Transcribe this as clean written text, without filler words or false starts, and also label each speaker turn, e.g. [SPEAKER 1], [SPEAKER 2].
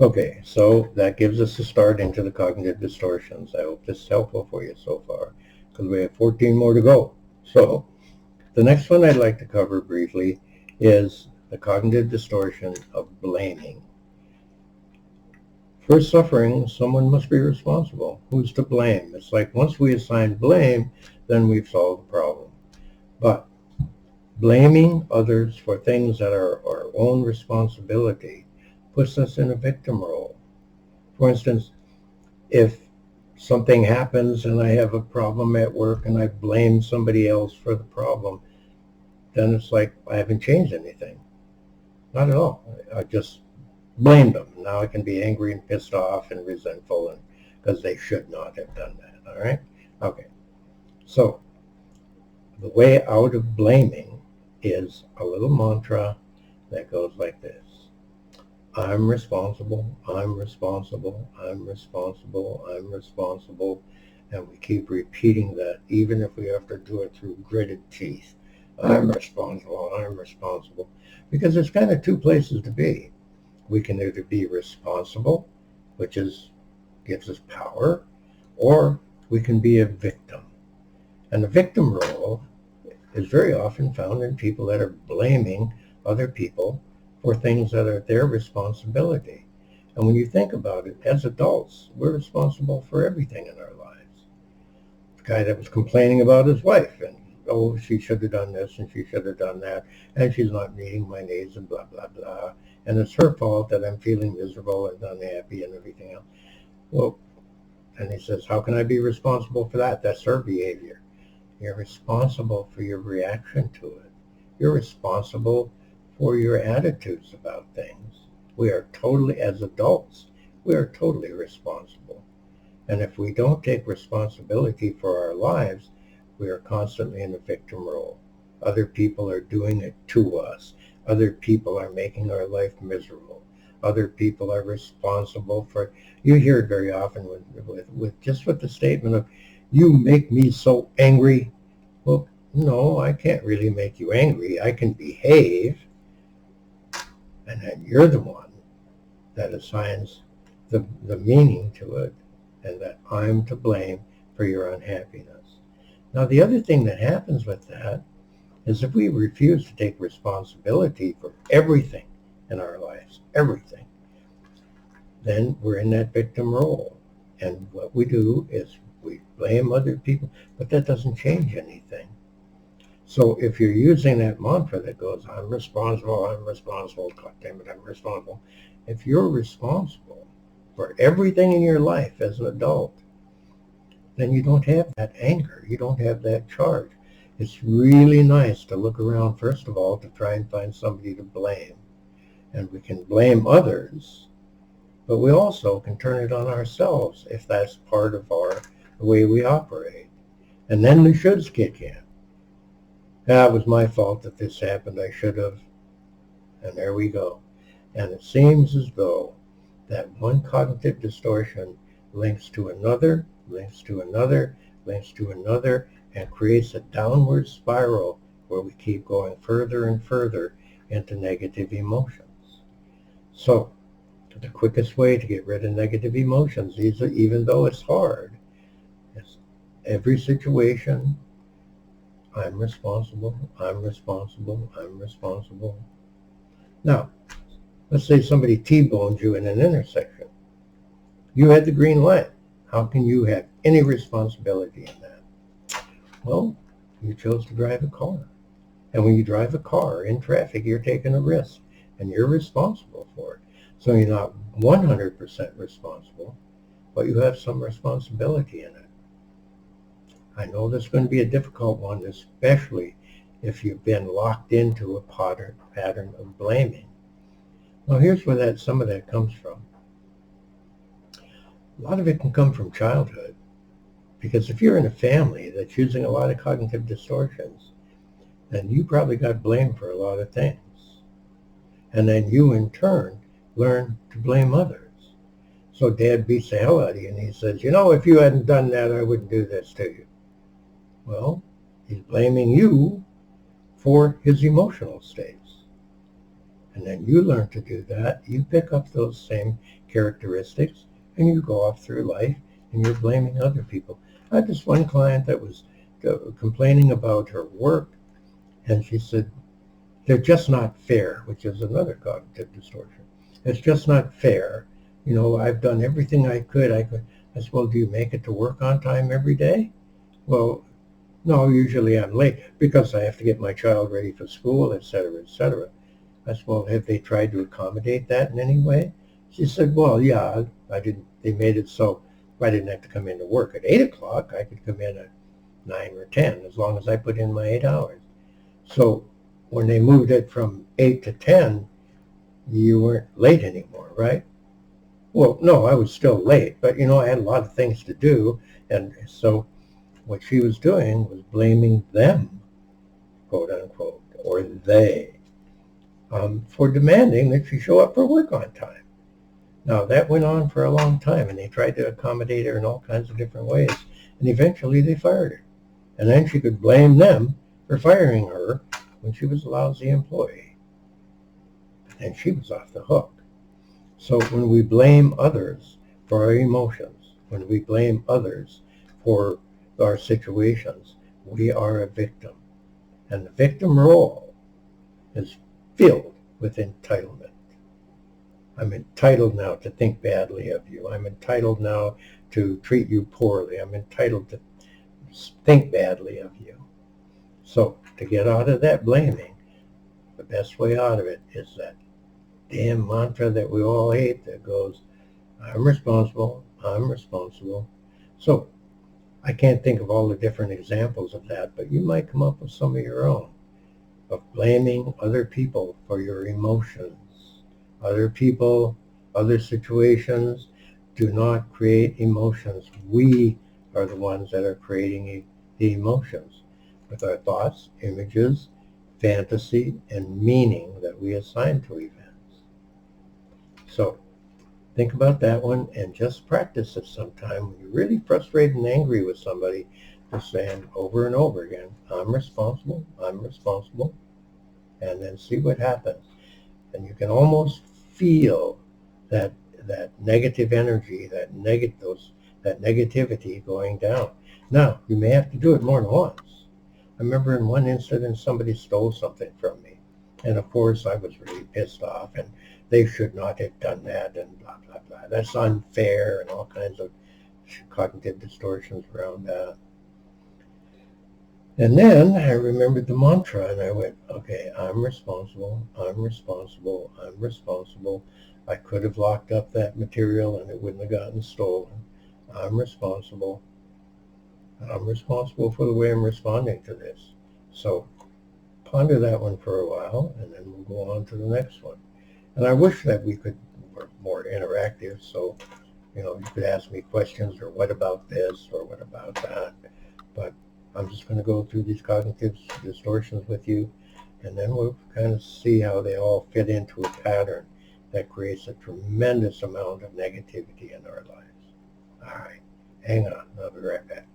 [SPEAKER 1] Okay, so that gives us a start into the cognitive distortions. I hope this is helpful for you so far, because we have 14 more to go. So the next one I'd like to cover briefly is the cognitive distortion of blaming. For suffering, someone must be responsible. Who's to blame? It's like once we assign blame, then we've solved the problem. But blaming others for things that are our own responsibility puts us in a victim role. For instance, if something happens and I have a problem at work and I blame somebody else for the problem, then it's like I haven't changed anything. Not at all. I just blamed them. Now I can be angry and pissed off and resentful and because they should not have done that. All right? Okay. So the way out of blaming is a little mantra that goes like this. I'm responsible, I'm responsible, I'm responsible, I'm responsible. And we keep repeating that even if we have to do it through gritted teeth. I'm responsible, I'm responsible. Because there's kind of two places to be. We can either be responsible, which gives us power, or we can be a victim. And the victim role is very often found in people that are blaming other people for things that are their responsibility. And when you think about it, as adults, we're responsible for everything in our lives. The guy that was complaining about his wife and, oh, she should have done this and she should have done that, and she's not meeting my needs and blah, blah, blah. And it's her fault that I'm feeling miserable and unhappy and everything else. Well, and he says, how can I be responsible for that? That's her behavior. You're responsible for your reaction to it. You're responsible for your attitudes about things. We are totally, as adults, we are totally responsible. And if we don't take responsibility for our lives, we are constantly in a victim role. Other people are doing it to us. Other people are making our life miserable. Other people are responsible for, you hear it very often with the statement of, you make me so angry. Well, no, I can't really make you angry. I can behave, and then you're the one that assigns the meaning to it, and that I'm to blame for your unhappiness. Now, the other thing that happens with that is if we refuse to take responsibility for everything in our lives, everything, then we're in that victim role. And what we do is we blame other people, but that doesn't change anything. So if you're using that mantra that goes, I'm responsible, God damn it, I'm responsible. If you're responsible for everything in your life as an adult, then you don't have that anger. You don't have that charge. It's really nice to look around, first of all, to try and find somebody to blame. And we can blame others, but we also can turn it on ourselves if that's part of the way we operate. And then the shoulds kick in. It was my fault that this happened. I should have. And there we go. And it seems as though that one cognitive distortion links to another, links to another, links to another, and creates a downward spiral where we keep going further and further into negative emotions. So the quickest way to get rid of negative emotions, even though it's hard, is every situation, I'm responsible, I'm responsible, I'm responsible. Now, let's say somebody T-boned you in an intersection. You had the green light. How can you have any responsibility in that? Well, you chose to drive a car. And when you drive a car in traffic, you're taking a risk, and you're responsible for it. So you're not 100% responsible, but you have some responsibility in it. I know this is going to be a difficult one, especially if you've been locked into a pattern of blaming. Now, here's where some of that comes from. A lot of it can come from childhood, because if you're in a family that's using a lot of cognitive distortions, then you probably got blamed for a lot of things. And then you, in turn, learn to blame others. So Dad beats the hell out of you, and he says, if you hadn't done that, I wouldn't do this to you. Well, he's blaming you for his emotional states. And then you learn to do that. You pick up those same characteristics, and you go off through life and you're blaming other people. I had this one client that was complaining about her work, and she said, they're just not fair, which is another cognitive distortion. It's just not fair. You know, I've done everything I could. I said, well, do you make it to work on time every day? Well, no, usually I'm late because I have to get my child ready for school, etc., etc. I said, well, have they tried to accommodate that in any way? She said, well, yeah, they made it so if I didn't have to come into work at 8 o'clock, I could come in at 9 or 10, as long as I put in my 8 hours. So when they moved it from 8 to 10, you weren't late anymore, right? Well, no, I was still late, but, you know, I had a lot of things to do, and so what she was doing was blaming them, quote unquote, or they, for demanding that she show up for work on time. Now, that went on for a long time, and they tried to accommodate her in all kinds of different ways, and eventually they fired her. And then she could blame them for firing her when she was a lousy employee. And she was off the hook. So when we blame others for our emotions, when we blame others for our situations, we are a victim. And the victim role is filled with entitlement. I'm entitled now to think badly of you. I'm entitled now to treat you poorly. I'm entitled to think badly of you. So to get out of that blaming, the best way out of it is that damn mantra that we all hate that goes, I'm responsible, I'm responsible. So I can't think of all the different examples of that, but you might come up with some of your own, of blaming other people for your emotions. Other people, other situations do not create emotions. We are the ones that are creating the emotions with our thoughts, images, fantasy, and meaning that we assign to events. So think about that one and just practice it sometime. When you're really frustrated and angry with somebody, just saying over and over again, I'm responsible, and then see what happens. And you can almost feel that negative energy, that negativity going down. Now, you may have to do it more than once. I remember in one incident, somebody stole something from me. And of course, I was really pissed off, and they should not have done that, and blah, blah, blah. That's unfair, and all kinds of cognitive distortions around that. And then I remembered the mantra, and I went, okay, I'm responsible, I'm responsible, I'm responsible. I could have locked up that material and it wouldn't have gotten stolen. I'm responsible. I'm responsible for the way I'm responding to this. So ponder that one for a while, and then we'll go on to the next one. And I wish that we could work more interactive, so, you know, you could ask me questions, or what about this, or what about that. But I'm just going to go through these cognitive distortions with you, and then we'll kind of see how they all fit into a pattern that creates a tremendous amount of negativity in our lives. All right, hang on. I'll be right back.